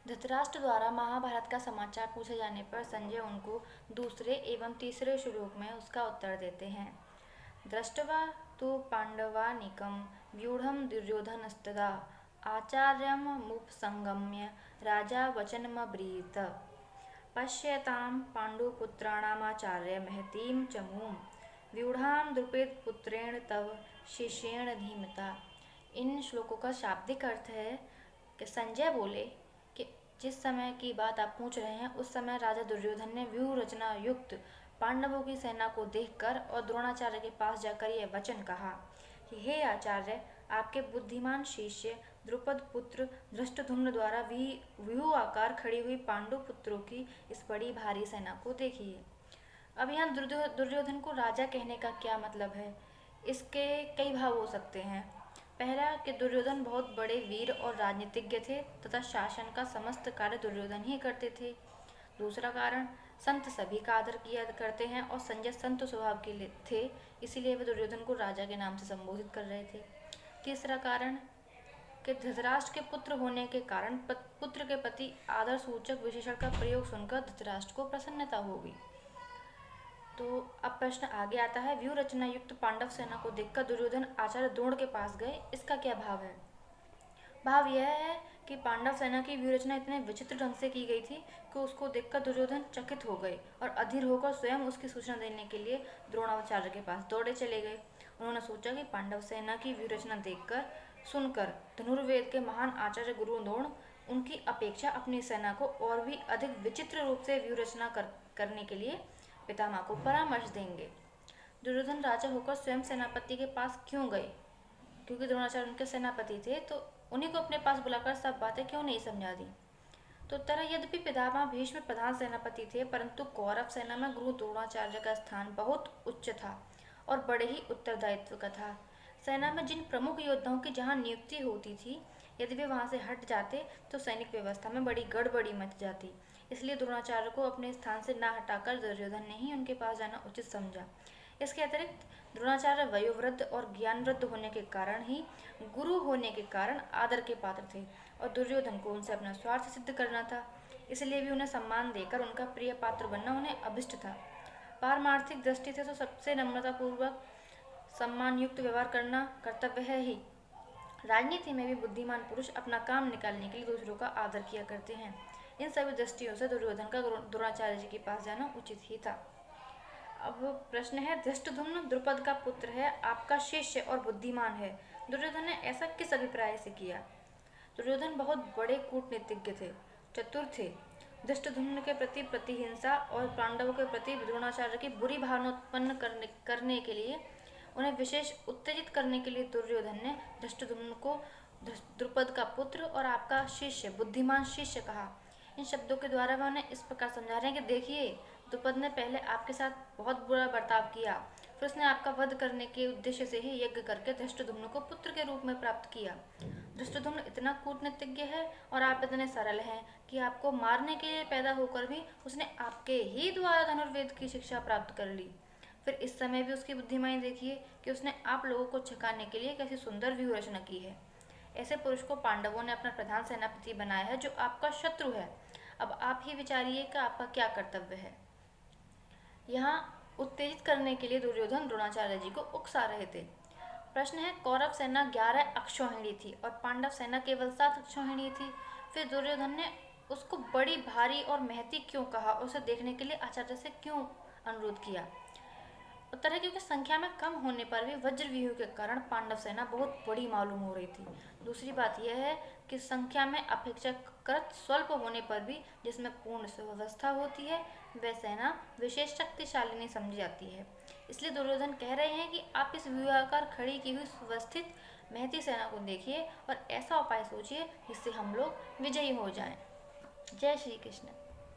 धृतराष्ट्र द्वारा महाभारत का समाचार पूछे जाने पर संजय उनको दूसरे एवं तीसरे श्लोक में उसका उत्तर देते हैं। दृष्ट्वा तु पाण्डवानीकं व्यूढ़ं दुर्योधनस्तदा आचार्यमुपसंगम्य राजा वचनमब्रीत। पश्यतां पाण्डुपुत्राणामाचार्य महतीं च मूं व्यूढ़ां द्रुपदपुत्रेण तव शिष्येण धीमता। इन श्लोकों का शाब्दिक अर्थ है कि संजय बोले कि जिस समय की बात आप पूछ रहे हैं उस समय राजा दुर्योधन ने व्यूह रचना युक्त पांडवों की सेना को देखकर और द्रोणाचार्य के पास जाकर यह वचन कहा कि हे आचार्य, आपके बुद्धिमान शिष्य द्रुपद पुत्र धृष्टद्युम्न द्वारा व्यूह आकार खड़ी हुई पांडु पुत्रों की इस बड़ी भारी सेना को देखिए। अब यहाँ दुर्योधन को राजा कहने का क्या मतलब है? इसके कई भाव हो सकते हैं। पहला कि दुर्योधन बहुत बड़े वीर और राजनीतिज्ञ थे तथा शासन का समस्त कार्य दुर्योधन ही करते थे। दूसरा कारण, संत सभी का आदर किया करते हैं और संजय संत स्वभाव के लिए थे, इसीलिए वे दुर्योधन को राजा के नाम से संबोधित कर रहे थे। तीसरा कारण कि धृतराष्ट्र के पुत्र होने के कारण पुत्र के प्रति आदर सूचक विशेषण का प्रयोग सुनकर धृतराष्ट्र को प्रसन्नता होगी। तो अब प्रश्न आगे आता है, व्यूह रचना युक्त पांडव सेना को देखकर दुर्योधन आचार्य द्रोण के पास गए, इसका क्या भाव है? भाव यह है कि पांडव सेना की व्यूह रचना इतने विचित्र ढंग से की गई थी कि उसको देखकर दुर्योधन चकित हो गए और अधीर होकर स्वयं उसकी सूचना देने के लिए द्रोणाचार्य के पास दौड़े चले गए। उन्होंने सोचा कि पांडव सेना की व्यूह रचना देखकर सुनकर धनुर्वेद के महान आचार्य गुरु द्रोण उनकी अपेक्षा अपनी सेना को और भी अधिक विचित्र रूप से व्यूह रचना करने के लिए पितामह को परामर्श देंगे। दुर्योधन राजा होकर स्वयं सेनापति के पास क्यों गए? क्योंकि द्रोणाचार्य उनके सेनापति थे, तो उन्हीं को अपने पास बुलाकर सब बातें क्यों नहीं समझा दी? तो उत्तर है, यद्यपि पितामह भीष्म प्रधान सेनापति थे, परंतु कौरव सेना में गुरु द्रोणाचार्य का स्थान बहुत उच्च था और बड़े ही उत्तरदायित्व का था। सेना में जिन प्रमुख योद्धाओं की जहाँ नियुक्ति होती थी, यदि वे वहाँ से हट जाते तो सैनिक व्यवस्था में बड़ी गड़बड़ी मच जाती। इसलिए द्रोणाचार्य को अपने स्थान से ना हटाकर दुर्योधन ने ही उनके पास जाना उचित समझा। इसके अतिरिक्त द्रोणाचार्य वयोवृद्ध और ज्ञानवृद्ध होने के कारण ही गुरु होने के कारण आदर के पात्र थे और दुर्योधन को उनसे अपना स्वार्थ सिद्ध करना था, इसलिए भी उन्हें सम्मान देकर उनका प्रिय पात्र बनना उन्हें अभिष्ट था। पारमार्थिक दृष्टि से तो सबसे नम्रतापूर्वक सम्मान युक्त व्यवहार करना कर्तव्य है ही। राजनीति में भी बुद्धिमान पुरुष अपना काम निकालने के लिए दूसरों का आदर किया करते हैं। इन सभी दृष्टियों से दुर्योधन का द्रोणाचार्य जी के पास जाना उचित ही था। अब प्रश्न है, धृष्टद्युम्न द्रुपद का पुत्र है, आपका शिष्य और बुद्धिमान है, दुर्योधन ने ऐसा किस अभिप्राय से किया? दुर्योधन बहुत बड़े कूटनीतिज्ञ थे, चतुर थे। धृष्टद्युम्न के प्रति प्रतिहिंसा और पांडवों के प्रति द्रोणाचार्य की बुरी भावना उत्पन्न करने के लिए, उन्हें विशेष उत्तेजित करने के लिए दुर्योधन ने धृष्टद्युम्न को द्रुपद का पुत्र और आपका शिष्य, बुद्धिमान शिष्य कहा। इन शब्दों के द्वारा वह उन्हें इस प्रकार समझा रहे हैं कि देखिए, द्रुपद ने पहले आपके साथ बहुत बुरा बर्ताव किया, फिर उसने आपका वध करने के उद्देश्य से ही यज्ञ करके धृष्टद्युम्न को पुत्र के रूप में प्राप्त किया। धृष्टद्युम्न इतना कूटनीतिज्ञ है और आप इतने सरल हैं कि आपको मारने के लिए पैदा होकर भी उसने आपके ही द्वारा धनुर्वेद की शिक्षा प्राप्त कर ली। फिर इस समय भी उसकी बुद्धिमानी देखिए कि उसने आप लोगों को छकाने के लिए कैसी सुंदर व्यूह रचना की है। ऐसे पुरुष को पांडवों ने अपना प्रधान सेनापति बनाया है जो आपका शत्रु है। अब आप ही विचारिए कि आपका क्या कर्तव्य है। यहाँ उत्तेजित करने के लिए दुर्योधन द्रोणाचार्य जी को उकसा रहे थे। प्रश्न है, कौरव सेना 11 अक्षौहिणी थी और पांडव सेना केवल 7 अक्षौहिणी थी, फिर दुर्योधन ने उसको बड़ी भारी और महती क्यों कहा और उसे देखने के लिए आचार्य से क्यों अनुरोध किया? उत्तर है, क्योंकि संख्या में कम होने पर भी वज्र व्यूह के कारण पांडव सेना बहुत बड़ी मालूम हो रही थी। दूसरी बात यह है कि संख्या में अपेक्षाकृत स्वल्प होने पर भी जिसमें पूर्ण सुव्यवस्था होती है वह सेना विशेष शक्तिशाली समझी जाती है। इसलिए दुर्योधन कह रहे हैं कि आप इस व्यूहाकार खड़ी की हुई सुव्यवस्थित महती सेना को देखिए और ऐसा उपाय सोचिए जिससे हम लोग विजयी हो जाएं। जय श्री कृष्ण।